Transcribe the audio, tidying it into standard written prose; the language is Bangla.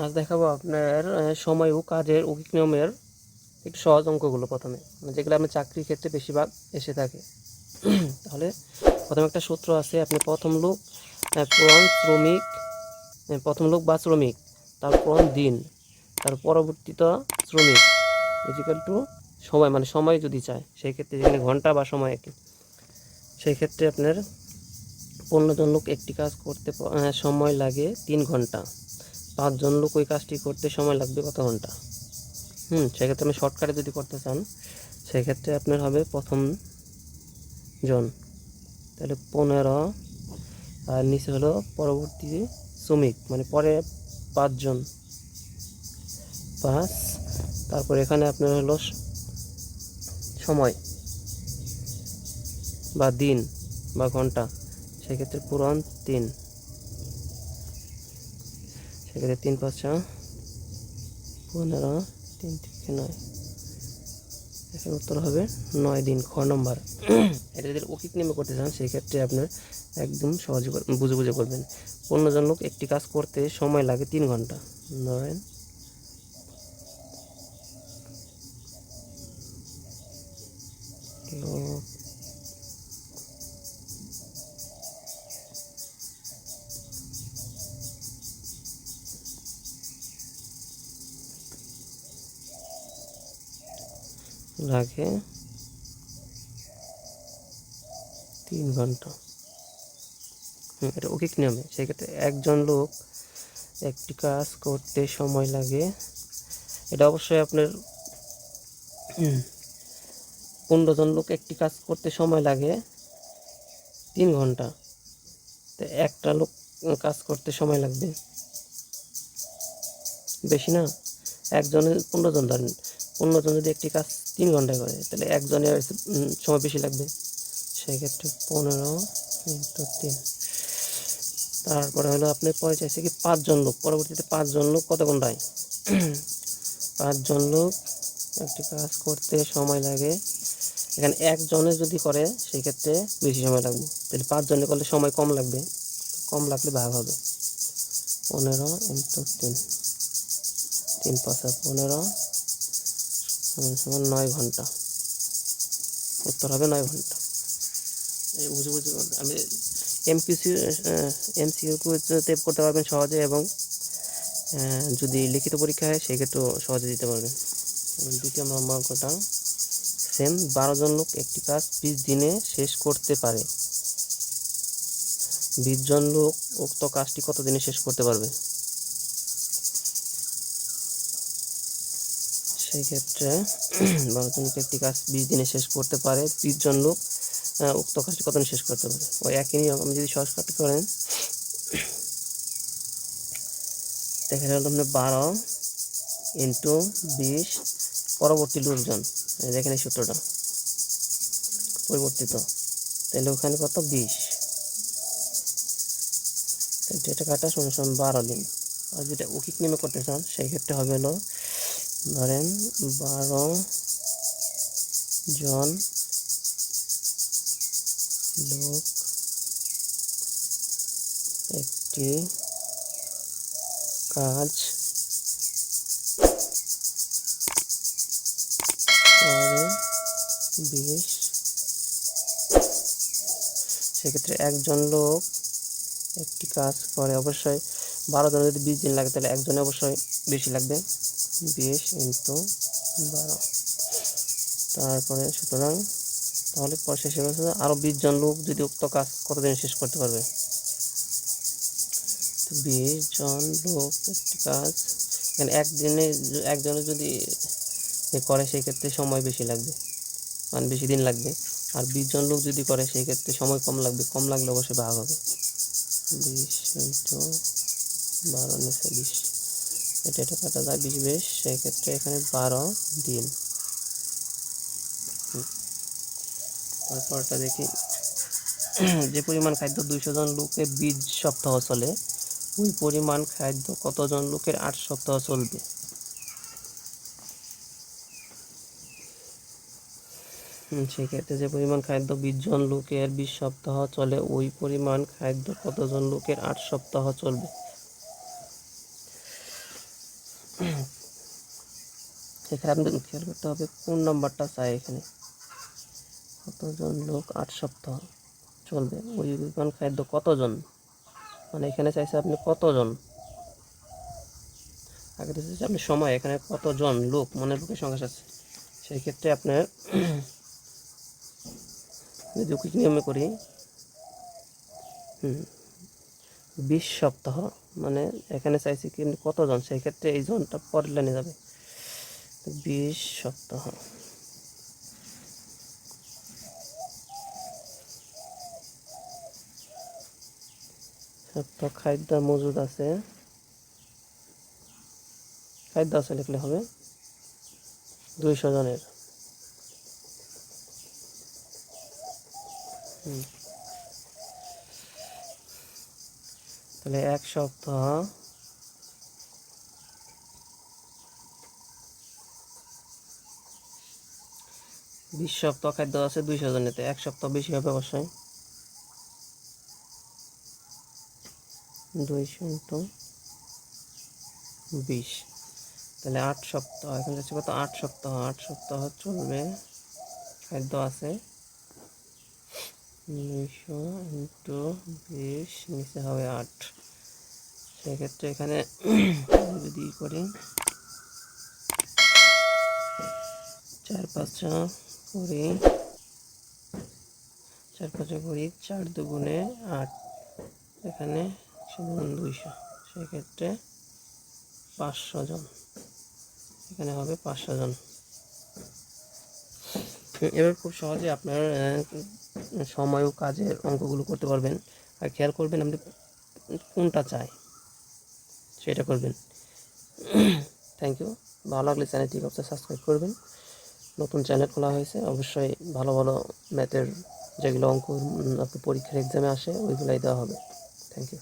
আজ দেখাবো আপনার সময় ও কাজের ঐকিক নিয়মের একটু সহজ অঙ্কগুলো প্রথমে, যেগুলো আপনার চাকরির ক্ষেত্রে বেশিরভাগ এসে থাকে। তাহলে প্রথমে একটা সূত্র আছে, আপনি প্রথম লোক পূরণ শ্রমিক, প্রথম লোক বা শ্রমিক তার পূরণ দিন, তার পরবর্তীত শ্রমিক ইজিক্যাল টু সময়, মানে সময় যদি চায় সেই ক্ষেত্রে যেখানে ঘন্টা বা সময় একই, সেই ক্ষেত্রে আপনার 15 জন লোক একটি কাজ করতে সময় লাগে 3 ঘন্টা, 5 জন লোক ওই কাজটি করতে সময় লাগবে কত ঘন্টা। সেক্ষেত্রে আপনি শর্টকাটে যদি করতে চান সেক্ষেত্রে আপনার হবে প্রথম জন, তাহলে 15, আর নিচে হলো পরবর্তী শ্রমিক, মানে পরে 5 জন 5, তারপর এখানে আপনার হলো সময় বা দিন বা ঘন্টা, সেক্ষেত্রে পূরণ 3, সেক্ষেত্রে 3 5 15, 3 থেকে 9, এখানে উত্তর হবে 9 দিন, খ নম্বর। এটা যদি ঐকিক নিয়মে করতে চান সেই ক্ষেত্রে আপনার একদম সহজে বুঝে বুঝে করবেন। 15 জন লোক একটি কাজ করতে সময় লাগে 3 ঘন্টা, ধরেন লোক লাগে 3 ঘন্টা। এটা ঐকিক নিয়মে, সেক্ষেত্রে একজন লোক একটি কাজ করতে সময় লাগে, এটা অবশ্যই আপনার 15 জন লোক একটি কাজ করতে সময় লাগে 3 ঘন্টা, তো একটা লোক কাজ করতে সময় লাগবে বেশি না, একজনের 15 জন, ধরেন 15 জন যদি একটি কাজ 3 ঘন্টায় করে তাহলে একজনের সময় বেশি লাগবে, সেই ক্ষেত্রে 15 × 3। তারপরে হলো আপনি পরে চাইছে কি 5 জন লোক, পরবর্তীতে 5 জন লোক কত ঘন্টায় 5 জন লোক একটি কাজ করতে সময় লাগে, এখানে একজনে যদি করে সেই ক্ষেত্রে বেশি সময় লাগবে, তাহলে 5 জনে করলে সময় কম লাগবে, কম লাগলে ভাগ হবে 15 × 3, 3 5 15 = 9 ঘন্টা, উত্তর হবে 9 ঘন্টা। এই বুঝে বুঝে আমি এমসিকিউতে করতে পারবেন সহজে, এবং যদি লিখিত পরীক্ষা হয় সেক্ষেত্রেও সহজে দিতে পারবেন। দ্বিতীয় নম্বর অঙ্কটা সেম, 12 জন লোক একটি কাজ 20 দিনে শেষ করতে পারে, 20 জন লোক উক্ত কাজটি কত দিনে শেষ করতে পারবে। সেই ক্ষেত্রে 12 জন লোক একটি কাজ 20 দিনে শেষ করতে পারে, 20 জন লোক উক্ত কাজটি কত দিনে শেষ করতে পারে। ওই একই নিয়ম, আমি যদি শর্টকাট করেন দেখা গেল আপনি 12 × 20 পরবর্তী লোকজন, দেখেন এই সূত্রটা পরিবর্তিত, তাহলে ওখানে কত 20, এটা কাটা = 12 দিন। আর যেটা ঐকিক নিয়মে করতে চান সেই ক্ষেত্রে হবে হলো, ধরেন 12 জন লোক একটি কাজ করে 20, সেক্ষেত্রে একজন লোক একটি কাজ করে, অবশ্যই 12 জনের যদি 20 দিন লাগে তাহলে একজনে অবশ্যই বেশি লাগবে, 20 × 12। তারপরে সুতরাং তাহলে পরে শেষ হয়ে গেছে, আরও 20 জন লোক যদি উক্ত কাজ কতদিনে শেষ করতে পারবে, 20 জন লোক একটি কাজ, এখানে একজনে যদি করে সেই ক্ষেত্রে সময় বেশি লাগবে, মানে বেশি দিন লাগবে, আর 20 জন লোক যদি করে সেই ক্ষেত্রে সময় কম লাগবে, কম লাগলে অবশ্যই ভাগ হবে 20 × 12 নিচে 20, এটা কাটা যায় 20 20, সেই ক্ষেত্রে এখানে 12 দিন। তারপরটা দেখি, যে পরিমাণ খাদ্য 200 জন লোকের 20 সপ্তাহ চলে, ওই পরিমাণ খাদ্য কতজন লোকের 8 সপ্তাহ চলবে। সেক্ষেত্রে যে পরিমাণ খাদ্য 20 জন লোকের 20 সপ্তাহ চলে, ওই পরিমাণ খাদ্য কতজন লোকের 8 সপ্তাহ চলবে। এখানে আপনাদের খেয়াল করতে হবে কোন নাম্বারটা চাই। এখানে কতজন লোক 8 সপ্তাহ চলবে, ওই বিমান খাদ্য কতজন, মানে এখানে চাইছে আপনি কতজন। আগে দিয়েছে আপনি সময়, এখানে কতজন লোক, মানে লোকের সংখ্যা আছে। সেই ক্ষেত্রে আপনার যদি কুইক নিয়মে করি 20 সপ্তাহ, মানে এখানে চাইছি কি আপনি কতজন, সেই ক্ষেত্রে এই জনটা পরের লাইনে যাবে। 20 সপ্তাহ সপ্তাহ খাদ্য মজুদ আছে, খাদ্য আছে লিখলে হবে 200 জনের। তাহলে 1 সপ্তাহ 20 সপ্তাহ খাদ্য আছে 200 জনেতে, 1 সপ্তাহ বেশি হবে অবশ্যই। 200 ইন্টু 20, তাহলে 8 সপ্তাহ। এখন যাচ্ছে কত, 8 সপ্তাহ। 8 সপ্তাহ চলবে, খাদ্য আছে 200 ইন্টু 20, নিচে হবে 8। সেক্ষেত্রে এখানে যদি করি 4 করি 4 দুগুণে 8, এখানে 200, সেক্ষেত্রে 500 জন, এখানে হবে 500 জন। এবার খুব সহজে আপনার সময় ও কাজের অঙ্কগুলো করতে পারবেন। আর খেয়াল করবেন আপনি কোনটা চাই সেটা করবেন। Thank you. ভালো লাগলে চ্যানেলটি অবশ্যই সাবস্ক্রাইব করবেন। নতুন চ্যানেল খোলা হয়েছে, অবশ্যই ভালো ভালো ম্যাথের যেগুলো অঙ্ক আপনি পরীক্ষার এক্সামে আসে ওইগুলাই দেওয়া হবে। Thank you.